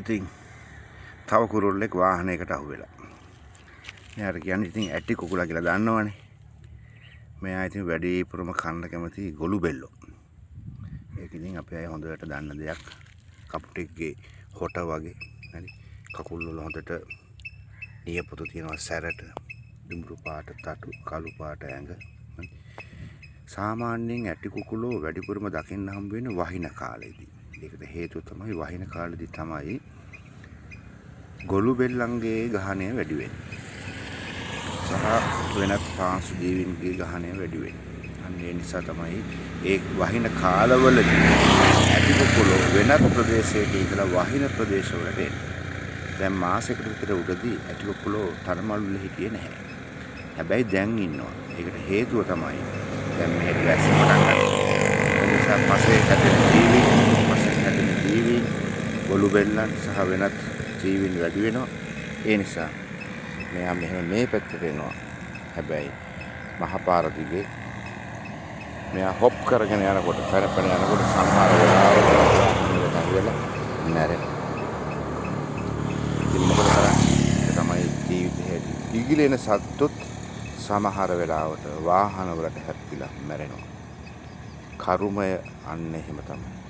ඉතින් තව කුරුල්ලෙක් වාහනයකට අහු වෙලා. මෙයාට කියන්නේ ඉතින් ඇටි කුකුලා කියලා දන්නවනේ. මෙයා ඉතින් වැඩිපුරම කන්න කැමති ගොළු බෙල්ලෝ. ඒක ඉතින් අපේ අය හොඳට දන්න දෙයක්. කපුටෙක්ගේ හොට වගේ. හරි. කකුල් වල හොඳට නියපොතු තියෙනවා සැරට. දුඹුරු පාට තටු කළු පාට ඇඟ. සාමාන්‍යයෙන් ඇටි කුකුලෝ වැඩිපුරම දකින්න හම්බ වෙන්නේ වහින කාලෙදී. ඒකට හේතුව තමයි වහින කාලෙදී තමයි ගොළු බෙල්ලන්ගේ ගහණය වැඩි වෙන්නේ. සහ වෙනත් පාංශු ජීවීන්ගේ ගහණය වැඩි වෙන්නේ. අන්න ඒ නිසා තමයි ඒ වහින කාලවලදී ඇටි කුකුලෝ වෙනත් ප්‍රදේශයක ඉඳලා වහින ප්‍රදේශවලට එන්නේ. දැන් මාසෙකට විතර උඩදී ඇටි කුකුලෝ තරමල්වල හිටියේ නැහැ. හැබැයි දැන් ඉන්නවා. ඒකට හේතුව තමයි දැන් මේ වැස්ස පටන් ගන්නවා. ඒ නිසා පස්සේ හැදෙන ජීවීන් ගොළු බෙල්ලන් සහ වෙනත් ජීවීන් වැඩි වෙනවා. ඒ නිසා මෙයා මෙහෙම මේ පැත්තට එනවා. හැබැයි මහපාර දිගේ මෙයා හොප් කරගෙන යනකොට පැන යනකොට සමහර වෙලාවට වෙලා නැරෙනවා. ඉතින් මොකද කරන්නේ? තමයි ජීවිතේ ඉගිලෙන සත්තුත් සමහර වෙලාවට වාහන වලට හැප්පිලා මැරෙනවා. කරුමය අන්න එහෙම තමයි.